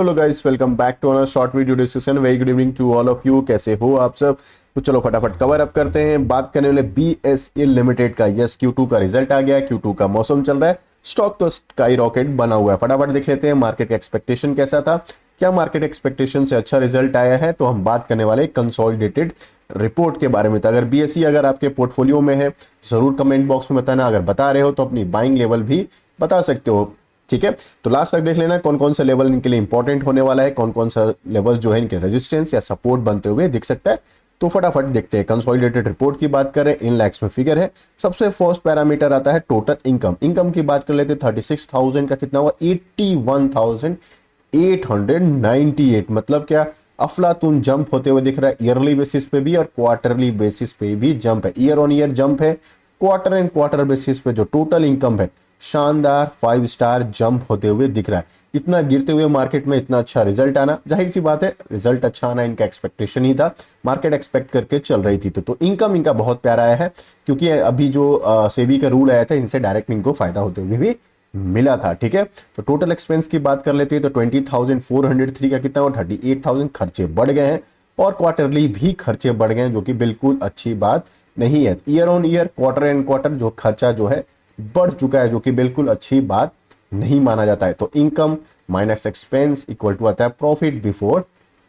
Hello guys, welcome back to another short video discussion. Very good evening to all of you. कैसे हो आप सब? तो चलो फटाफट कवर अप करते हैं। बात करने वाले बीएसई लिमिटेड का। यस, Q2 का रिजल्ट आ गया है। Q2 का मौसम चल रहा है। स्टॉक तो स्काई रॉकेट बना हुआ है। फटाफट देख लेते हैं मार्केट का एक्सपेक्टेशन कैसा था। क्या मार्केट एक्सपेक्टेशन से अच्छा रिजल्ट आया है? तो हम बात करने वाले कंसोलिडेटेड रिपोर्ट के बारे में। तो अगर बीएसई अगर आपके पोर्टफोलियो में है, जरूर कमेंट बॉक्स में बताना। अगर बता रहे हो तो अपनी बाइंग लेवल भी बता सकते हो। ठीक है, तो लास्ट तक देख लेना कौन कौन सा लेवल इनके लिए इंपॉर्टेंट होने वाला है, कौन कौन सा लेवल जो है इनके रेजिस्टेंस या सपोर्ट बनते हुए दिख सकता है। तो फटाफट देखते हैं। कंसोलिडेटेड रिपोर्ट की बात करें, इन लैक्स में फिगर है। सबसे फर्स्ट पैरामीटर आता है टोटल इनकम। इनकम की बात कर लेते हैं। 36,000 का कितना हुआ? 81,898। मतलब क्या? अफलातून जंप होते हुए दिख रहा है। ईयरली बेसिस पे भी और क्वार्टरली बेसिस पे भी जंप है। ईयर ऑन ईयर जंप है। क्वार्टर एंड क्वार्टर बेसिस पे जो टोटल इनकम है, शानदार 5 स्टार जंप होते हुए दिख रहा है। इतना गिरते हुए मार्केट में इतना अच्छा रिजल्ट आना, जाहिर सी बात है रिजल्ट अच्छा आना इनका एक्सपेक्टेशन ही था। मार्केट एक्सपेक्ट करके चल रही थी। तो इनकम इनका बहुत प्यारा आया है, क्योंकि अभी जो सेबी का रूल आया था, इनसे डायरेक्ट इनको फायदा होते हुए भी मिला था। ठीक है, तो टोटल एक्सपेंस की बात कर लेते हैं। तो 20,403 का कितना हुआ? 38,000। खर्चे बढ़ गए हैं और क्वार्टरली भी खर्चे बढ़ गए हैं, जो कि बिल्कुल अच्छी बात नहीं है। Year on year, quarter and quarter जो खर्चा जो है बढ़ चुका है, जो कि बिल्कुल अच्छी बात नहीं माना जाता है। तो income minus expense equal to आता है प्रॉफिट बिफोर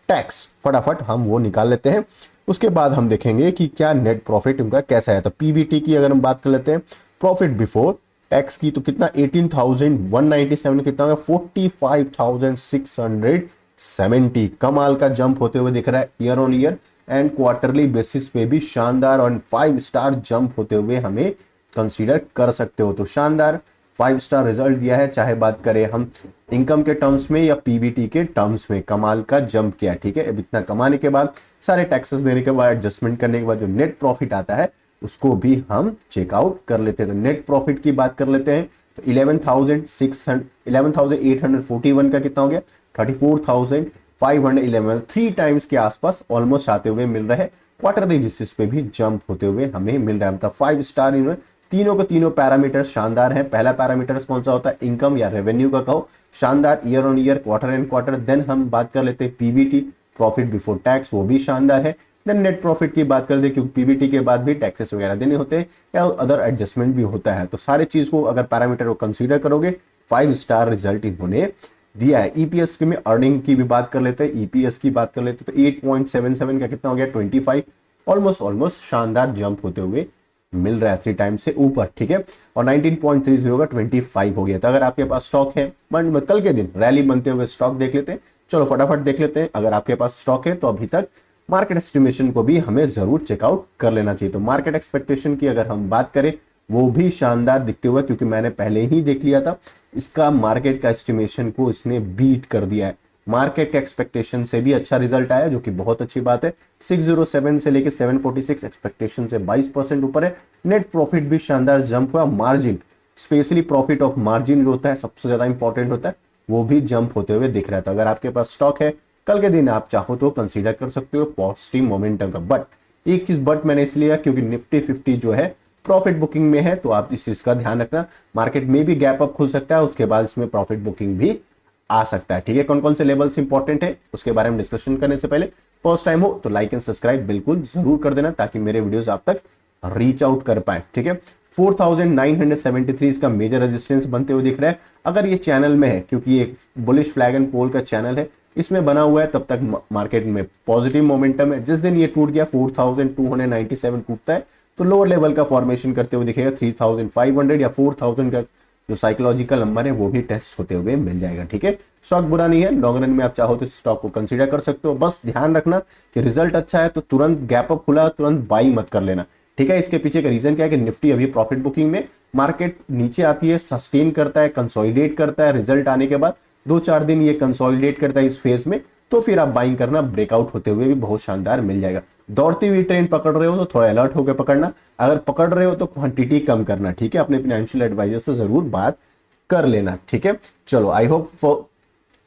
टैक्स। फटाफट हम वो निकाल लेते हैं। उसके बाद हम देखेंगे कि क्या नेट प्रॉफिट उनका कैसा है। तो पीबीटी की अगर हम बात कर लेते हैं, प्रॉफिट बिफोर टैक्स की, तो कितना? 18,197। कितना होगा? 45,670। कमाल का जंप होते हुए दिख रहा है year on year and quarterly basis पे भी शानदार और 5 स्टार जंप होते हुए हमें कंसीडर कर सकते हो। तो शानदार 5 स्टार रिजल्ट दिया है, चाहे बात करें हम इनकम के टर्म्स में या पीबीटी के टर्म्स में। कमाल का जंप किया। ठीक है, अब इतना कमाने के बाद, सारे टैक्सेस देने के बाद, एडजस्टमेंट करने के बाद जो नेट प्रॉफिट आता है उसको भी हम चेकआउट कर लेते हैं। तो नेट प्रॉफिट की बात कर लेते हैं। तो 11,841 का कितना हो गया? 34,511। 3 टाइम्स के आसपास ऑलमोस्ट आते हुए मिल रहे हैं। क्वार्टरली बेसिस पे भी जंप होते हुए हमें मिल रहा है। मतलब 5 स्टार इन्होंने तीनों को तीनों पैरामीटर शानदार है। पहला पैरामीटर कौन सा होता है? इनकम या रेवेन्यू का कहो, शानदार year on year, quarter and quarter. Then हम बात कर लेते हैं पीबीटी, प्रॉफिट बिफोर टैक्स, वो भी शानदार है। देन नेट प्रॉफिट की बात करते हैं, क्योंकि पीबीटी के बाद भी टैक्सेस वगैरह देने होते हैं या अदर एडजस्टमेंट भी होता है। तो सारे चीज को अगर पैरामीटर को कंसीडर करोगे, 5 स्टार रिजल्ट इन्होंने दिया है। ईपीएस में अर्निंग की भी बात कर लेते हैं। ईपीएस की बात कर लेते हैं तो 8.77 का कितना हो गया? 25। ऑलमोस्ट शानदार जंप होते हुए मिल रहा है 3 टाइम्स से ऊपर। ठीक है, और 19.30 का 25 हो गया। तो अगर आपके पास स्टॉक है, कल के दिन रैली बनते हुए स्टॉक देख लेते हैं। चलो फटाफट देख लेते हैं। अगर आपके पास स्टॉक है तो अभी तक मार्केट एस्टिमेशन को भी हमें जरूर चेकआउट कर लेना चाहिए। तो मार्केट एक्सपेक्टेशन की अगर हम बात करें, वो भी शानदार दिखते हुए, क्योंकि मैंने पहले ही देख लिया था इसका मार्केट का एस्टिमेशन को इसने बीट कर दिया है। मार्केट के एक्सपेक्टेशन से भी अच्छा रिजल्ट आया, जो कि बहुत अच्छी बात है। 607 से लेके 746 एक्सपेक्टेशन से 22% ऊपर है। नेट प्रॉफिट भी शानदार जंप हुआ। Margin, specially profit of margin होता है, सबसे ज्यादा इंपॉर्टेंट होता है, वो भी जंप होते हुए दिख रहा था। अगर आपके पास स्टॉक है, कल के दिन आप चाहो तो कंसीडर कर सकते हो पॉजिटिव मोमेंटम का। बट एक चीज बट मैंने इसलिए लिया क्योंकि निफ्टी 50 जो है प्रॉफिट बुकिंग में है, तो आप इस चीज का ध्यान रखना। मार्केट में भी गैप अप खुल सकता है, उसके बाद इसमें प्रॉफिट बुकिंग भी आ सकता है। ठीक है, कौन कौन से लेवल्स इंपॉर्टेंट है उसके बारे में डिस्कशन करने से पहले, फर्स्ट टाइम हो तो लाइक एंड सब्सक्राइब बिल्कुल जरूर कर देना, ताकि मेरे वीडियोस आप तक रीच आउट कर पाए। ठीक है, 4,973 इसका मेजर रेजिस्टेंस बनते हुए दिख रहा है। अगर ये चैनल में है, क्योंकि ये बुलिश फ्लैग एंड पोल का चैनल है, इसमें बना हुआ है, तब तक मार्केट में पॉजिटिव मोमेंटम है। जिस दिन ये टूट गया, 4,297 टूटता है, तो लोअर लेवल का फॉर्मेशन करते हुए दिखेगा। 3,500 या 4,000 का जो साइकोलॉजिकल नंबर है वो भी टेस्ट होते हुए मिल जाएगा। ठीक है, स्टॉक बुरा नहीं है, लॉन्ग रन में आप चाहो तो स्टॉक को कंसीडर कर सकते हो। बस ध्यान रखना कि रिजल्ट अच्छा है तो तुरंत गैप अप खुला तुरंत बाई मत कर लेना। ठीक है, इसके पीछे का रीजन क्या है कि निफ्टी अभी प्रॉफिट बुकिंग में, मार्केट नीचे आती है, सस्टेन करता है, कंसोलिडेट करता है, रिजल्ट आने के बाद 2-4 दिन ये कंसोलिडेट करता है इस फेज में, तो फिर आप बाइंग करना, ब्रेकआउट होते हुए भी बहुत शानदार मिल जाएगा। दौड़ती हुई ट्रेन पकड़ रहे हो तो थोड़ा अलर्ट होकर पकड़ना, अगर पकड़ रहे हो तो क्वांटिटी कम करना। ठीक है, अपने फाइनेंशियल एडवाइजर से जरूर बात कर लेना। ठीक है, चलो आई होप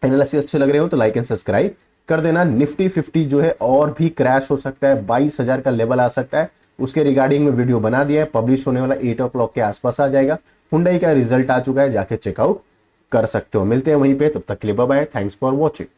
एनालिसिस अच्छे लग रहे हो तो लाइक एंड सब्सक्राइब कर देना। निफ्टी 50 जो है और भी क्रैश हो सकता है, 22,000 का लेवल आ सकता है, उसके रिगार्डिंग में वीडियो बना दिया है, पब्लिश होने वाला 8 o'clock के आसपास आ जाएगा। हुंडई का रिजल्ट आ चुका है, जाके चेकआउट कर सकते हो। मिलते हैं वहीं पे, तब तक के लिए bye bye, thanks for watching.